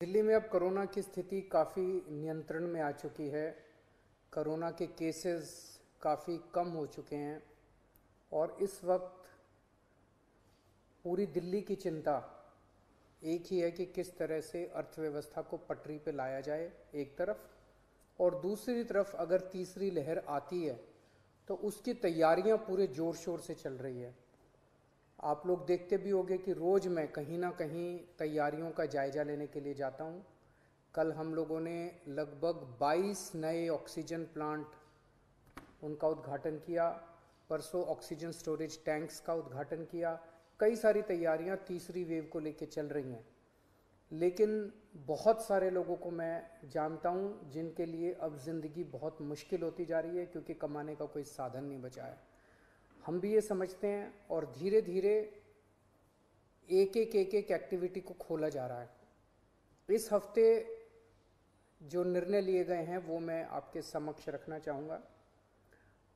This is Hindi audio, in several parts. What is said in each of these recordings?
दिल्ली में अब कोरोना की स्थिति काफ़ी नियंत्रण में आ चुकी है। कोरोना के केसेस काफ़ी कम हो चुके हैं और इस वक्त पूरी दिल्ली की चिंता एक ही है कि किस तरह से अर्थव्यवस्था को पटरी पे लाया जाए एक तरफ, और दूसरी तरफ अगर तीसरी लहर आती है तो उसकी तैयारियां पूरे ज़ोर शोर से चल रही है। आप लोग देखते भी होंगे कि रोज़ मैं कहीं ना कहीं तैयारियों का जायज़ा लेने के लिए जाता हूँ। कल हम लोगों ने लगभग 22 नए ऑक्सीजन प्लांट उनका उद्घाटन किया, परसों ऑक्सीजन स्टोरेज टैंक्स का उद्घाटन किया। कई सारी तैयारियां तीसरी वेव को लेकर चल रही हैं, लेकिन बहुत सारे लोगों को मैं जानता हूं जिनके लिए अब ज़िंदगी बहुत मुश्किल होती जा रही है क्योंकि कमाने का कोई साधन नहीं बचा है। हम भी ये समझते हैं और धीरे धीरे एक एक एक्टिविटी को खोला जा रहा है। इस हफ्ते जो निर्णय लिए गए हैं वो मैं आपके समक्ष रखना चाहूँगा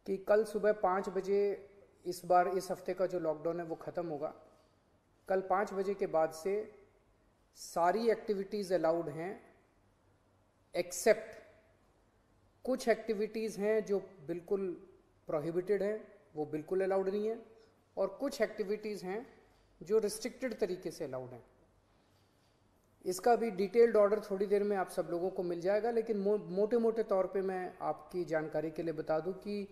कि कल सुबह 5 बजे, इस बार इस हफ्ते का जो लॉकडाउन है वो ख़त्म होगा। कल 5 बजे के बाद से सारी एक्टिविटीज़ अलाउड हैं, एक्सेप्ट कुछ एक्टिविटीज़ हैं जो बिल्कुल प्रोहिबिटेड हैं, वो बिल्कुल अलाउड नहीं है, और कुछ एक्टिविटीज़ हैं जो रिस्ट्रिक्टेड तरीके से अलाउड हैं। इसका भी डिटेल्ड ऑर्डर थोड़ी देर में आप सब लोगों को मिल जाएगा, लेकिन मोटे मोटे तौर पे मैं आपकी जानकारी के लिए बता दूं कि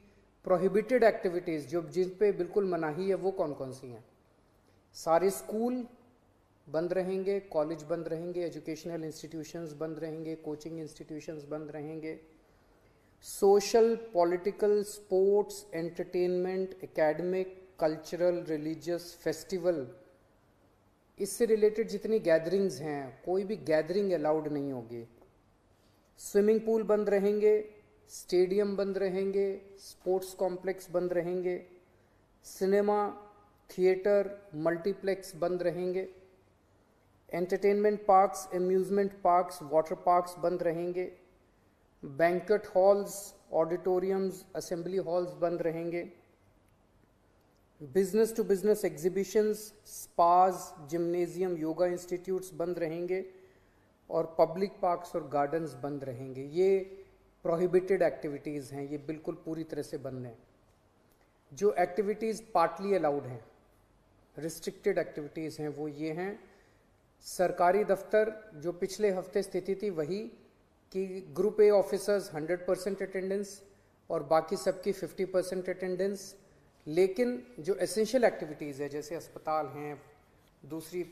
प्रोहिबिटेड एक्टिविटीज़ जो जिन पे बिल्कुल मनाही है वो कौन कौन सी हैं। सारे स्कूल बंद रहेंगे, कॉलेज बंद रहेंगे, एजुकेशनल इंस्टीट्यूशंस बंद रहेंगे, कोचिंग इंस्टीट्यूशंस बंद रहेंगे, social, political, sports, entertainment, academic, cultural, religious, festival, इससे रिलेटेड जितनी गैदरिंग्स हैं कोई भी गैदरिंग अलाउड नहीं होगी। स्विमिंग पूल बंद रहेंगे, स्टेडियम बंद रहेंगे, स्पोर्ट्स कॉम्प्लेक्स बंद रहेंगे, सिनेमा, थिएटर, मल्टीप्लेक्स बंद रहेंगे, entertainment parks, amusement parks, water parks बंद रहेंगे, banquet halls, auditoriums, assembly halls बंद रहेंगे, business to business exhibitions, spas, gymnasium, yoga institutes बंद रहेंगे, और पब्लिक पार्क्स और गार्डन्स बंद रहेंगे। ये प्रोहिबिटेड एक्टिविटीज़ हैं, ये बिल्कुल पूरी तरह से बंद हैं। जो एक्टिविटीज़ पार्टली अलाउड हैं, रिस्ट्रिक्टेड एक्टिविटीज़ हैं, वो ये हैं। सरकारी दफ्तर, जो पिछले हफ्ते स्थिति थी वही कि ग्रुप ए ऑफिसर्स 100% अटेंडेंस और बाकी सबकी 50% अटेंडेंस, लेकिन जो एसेंशियल एक्टिविटीज़ है जैसे अस्पताल हैं, दूसरी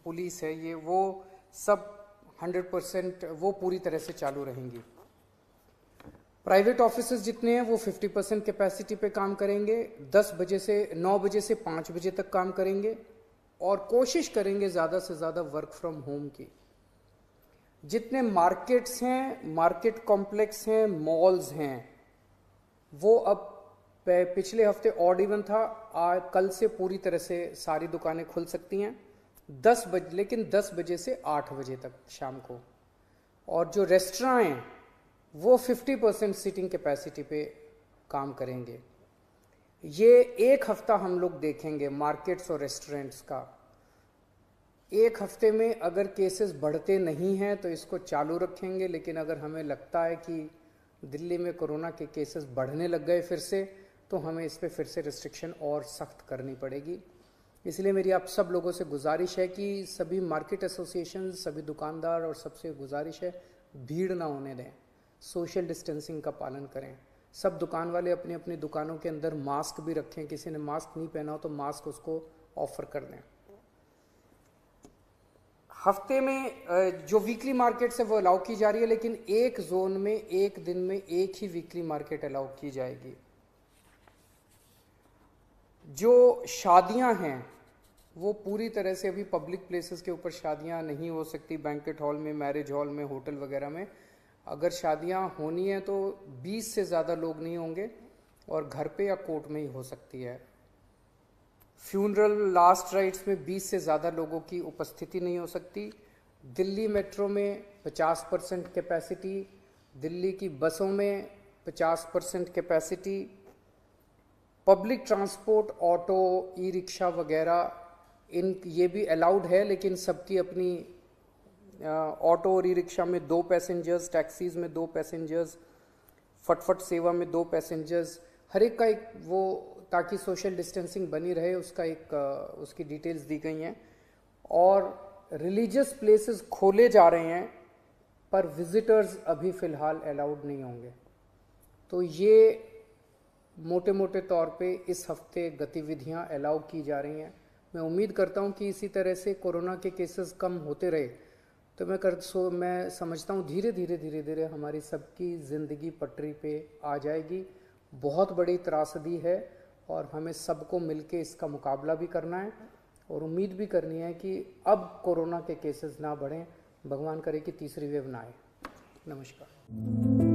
पुलिस है, ये वो सब 100% वो पूरी तरह से चालू रहेंगी। प्राइवेट ऑफिसेज जितने हैं वो 50% कैपेसिटी पे काम करेंगे, 10 बजे से 9 बजे से 5 बजे तक काम करेंगे, और कोशिश करेंगे ज़्यादा से ज़्यादा वर्क फ्रॉम होम की। जितने मार्केट्स हैं, मार्केट कॉम्प्लेक्स हैं, मॉल्स हैं, वो अब पिछले हफ्ते ऑड इवन था, कल से पूरी तरह से सारी दुकानें खुल सकती हैं 10 बजे, लेकिन 10 बजे से 8 बजे तक शाम को। और जो रेस्टोरेंट हैं वो 50% सीटिंग कैपेसिटी पे काम करेंगे। ये एक हफ्ता हम लोग देखेंगे मार्केट्स और रेस्टोरेंट्स का। एक हफ्ते में अगर केसेस बढ़ते नहीं हैं तो इसको चालू रखेंगे, लेकिन अगर हमें लगता है कि दिल्ली में कोरोना के केसेस बढ़ने लग गए फिर से, तो हमें इस पर फिर से रिस्ट्रिक्शन और सख्त करनी पड़ेगी। इसलिए मेरी आप सब लोगों से गुजारिश है कि सभी मार्केट एसोसिएशन, सभी दुकानदार और सबसे गुजारिश है भीड़ ना होने दें, सोशल डिस्टेंसिंग का पालन करें। सब दुकान वाले अपनी अपनी दुकानों के अंदर मास्क भी रखें, किसी ने मास्क नहीं पहना हो तो मास्क उसको ऑफर कर दें। हफ्ते में जो वीकली मार्केट्स है वो अलाउ की जा रही है, लेकिन एक जोन में एक दिन में एक ही वीकली मार्केट अलाउ की जाएगी। जो शादियां हैं वो पूरी तरह से अभी पब्लिक प्लेसेस के ऊपर शादियां नहीं हो सकती, बैंक्वेट हॉल में, मैरिज हॉल में, होटल वगैरह में। अगर शादियां होनी है तो 20 से ज़्यादा लोग नहीं होंगे और घर पे या कोर्ट में ही हो सकती है। फ्यूनरल, लास्ट राइट्स में 20 से ज़्यादा लोगों की उपस्थिति नहीं हो सकती। दिल्ली मेट्रो में 50% कैपेसिटी, दिल्ली की बसों में 50% capacity, public transport, auto, e rickshaw वगैरह, इन ये भी अलाउड है, लेकिन सबकी अपनी ऑटो और ई रिक्शा में 2 पैसेंजर्स, टैक्सीज में 2 पैसेंजर्स, फटफट सेवा में 2 पैसेंजर्स, हर एक का एक वो, ताकि सोशल डिस्टेंसिंग बनी रहे, उसका एक उसकी डिटेल्स दी गई हैं। और रिलीजियस प्लेसेस खोले जा रहे हैं पर विजिटर्स अभी फ़िलहाल अलाउड नहीं होंगे। तो ये मोटे मोटे तौर पे इस हफ्ते गतिविधियां अलाउ की जा रही हैं। मैं उम्मीद करता हूं कि इसी तरह से कोरोना के केसेस कम होते रहे तो मैं समझता हूं धीरे धीरे हमारी सबकी ज़िंदगी पटरी पे आ जाएगी। बहुत बड़ी त्रासदी है और हमें सबको मिलके इसका मुकाबला भी करना है और उम्मीद भी करनी है कि अब कोरोना के केसेस ना बढ़ें, भगवान करे कि तीसरी वेव ना आए। नमस्कार।